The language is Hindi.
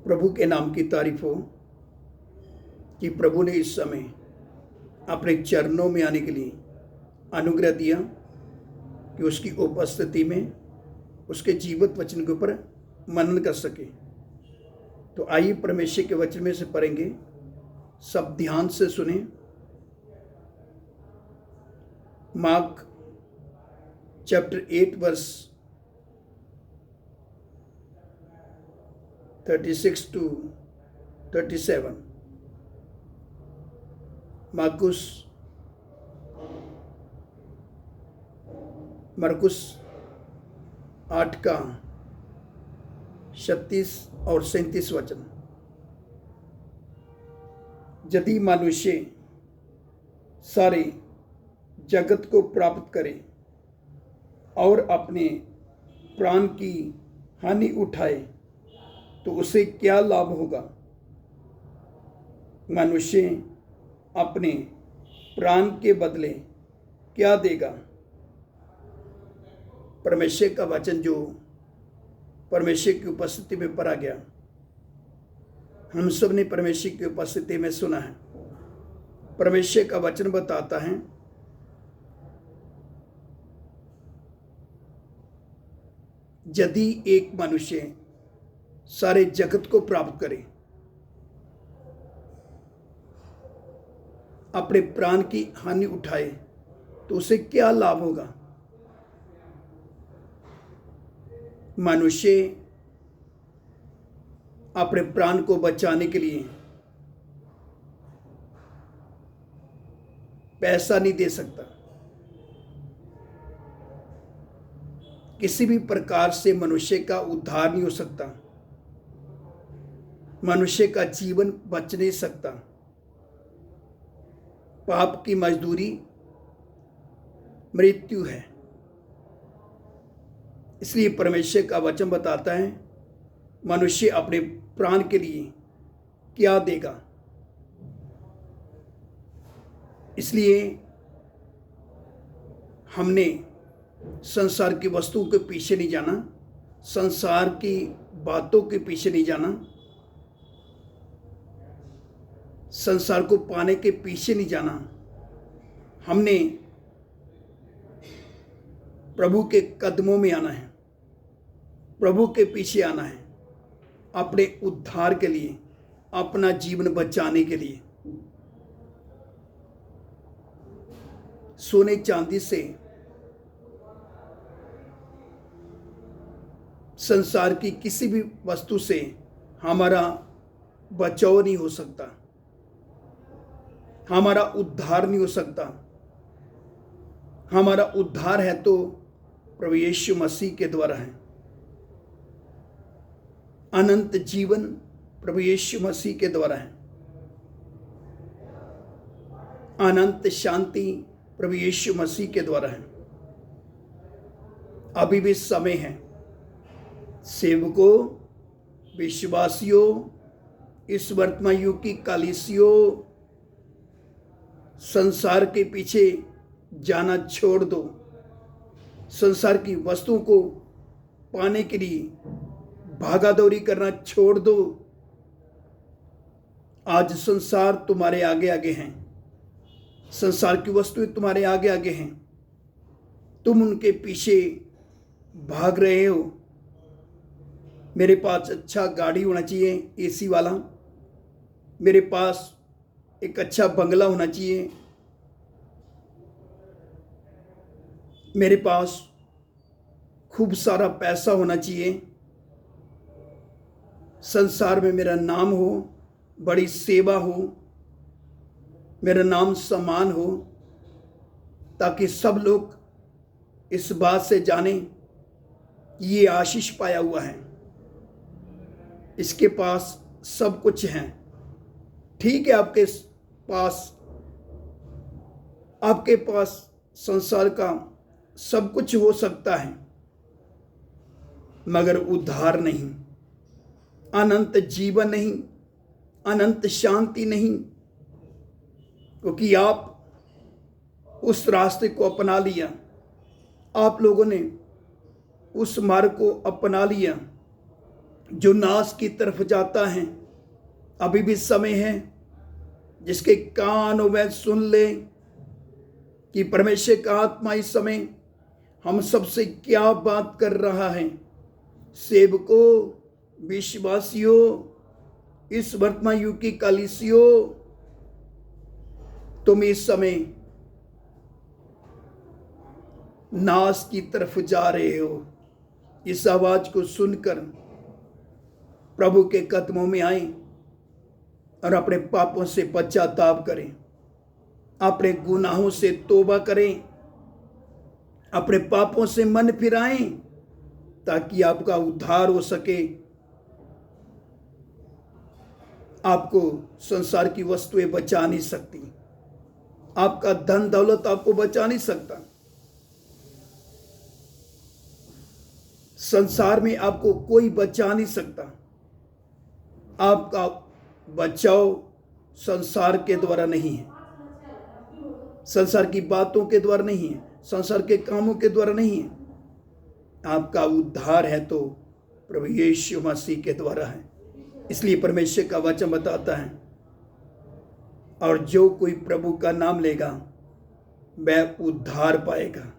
प्रभु के नाम की तारीफ हो कि प्रभु ने इस समय अपने चरणों में आने के लिए अनुग्रह दिया कि उसकी उपस्थिति में उसके जीवित वचन के ऊपर मनन कर सके। तो आइए परमेश्वर के वचन में से पढ़ेंगे, सब ध्यान से सुने। Mark chapter 8 verse 36 to 37। मरकुस 8 का 36 और 37 वचन। यदि मनुष्य सारे जगत को प्राप्त करे और अपने प्राण की हानि उठाए तो उसे क्या लाभ होगा? मनुष्य अपने प्राण के बदले क्या देगा? परमेश्वर का वचन जो परमेश्वर की उपस्थिति में पढ़ा गया, हम सब ने परमेश्वर की उपस्थिति में सुना है। परमेश्वर का वचन बताता है यदि एक मनुष्य सारे जगत को प्राप्त करे, अपने प्राण की हानि उठाए तो उसे क्या लाभ होगा? मनुष्य अपने प्राण को बचाने के लिए पैसा नहीं दे सकता। किसी भी प्रकार से मनुष्य का उद्धार नहीं हो सकता। मनुष्य का जीवन बच नहीं सकता। पाप की मजदूरी मृत्यु है। इसलिए परमेश्वर का वचन बताता है मनुष्य अपने प्राण के लिए क्या देगा। इसलिए हमने संसार की वस्तुओं के पीछे नहीं जाना, संसार की बातों के पीछे नहीं जाना, संसार को पाने के पीछे नहीं जाना। हमने प्रभु के कदमों में आना है, प्रभु के पीछे आना है, अपने उद्धार के लिए, अपना जीवन बचाने के लिए। सोने चांदी से, संसार की किसी भी वस्तु से हमारा बचाव नहीं हो सकता, हमारा उद्धार नहीं हो सकता। हमारा उद्धार है तो प्रभु यीशु मसीह के द्वारा है। अनंत जीवन प्रभु यीशु मसीह के द्वारा है। अनंत शांति प्रभु यीशु मसीह के द्वारा है। अभी भी समय है सेवकों, विश्वासियों, इस वर्तमान युग की कलीसियों, संसार के पीछे जाना छोड़ दो। संसार की वस्तुओं को पाने के लिए भागादौड़ी करना छोड़ दो। आज संसार तुम्हारे आगे आगे हैं, संसार की वस्तुएं तुम्हारे आगे आगे हैं, तुम उनके पीछे भाग रहे हो। मेरे पास अच्छा गाड़ी होना चाहिए, एसी वाला, मेरे पास एक अच्छा बंगला होना चाहिए, मेरे पास खूब सारा पैसा होना चाहिए, संसार में मेरा नाम हो, बड़ी सेवा हो, मेरा नाम सम्मान हो, ताकि सब लोग इस बात से जाने कि ये आशीष पाया हुआ है, इसके पास सब कुछ है। ठीक है, आपके पास संसार का सब कुछ हो सकता है, मगर उद्धार नहीं, अनंत जीवन नहीं, अनंत शांति नहीं, क्योंकि आप उस रास्ते को अपना लिया। आप लोगों ने उस मार्ग को अपना लिया जो नाश की तरफ जाता है, अभी भी समय है। जिसके कान वह सुन ले कि परमेश्वर का आत्मा इस समय हम सबसे क्या बात कर रहा है। सेवकों, विश्वासियों, इस वर्तमान युग की कलीसियों, तुम इस समय नाश की तरफ जा रहे हो। इस आवाज को सुनकर प्रभु के कदमों में आए और अपने पापों से पश्चाताप करें, अपने गुनाहों से तौबा करें, अपने पापों से मन फिराएं, ताकि आपका उद्धार हो सके। आपको संसार की वस्तुएं बचा नहीं सकती, आपका धन दौलत आपको बचा नहीं सकता। संसार में आपको कोई बचा नहीं सकता। आपका बचाव संसार के द्वारा नहीं है, संसार की बातों के द्वारा नहीं है, संसार के कामों के द्वारा नहीं है। आपका उद्धार है तो प्रभु यीशु मसीह के द्वारा है। इसलिए परमेश्वर का वचन बताता है, और जो कोई प्रभु का नाम लेगा वह उद्धार पाएगा।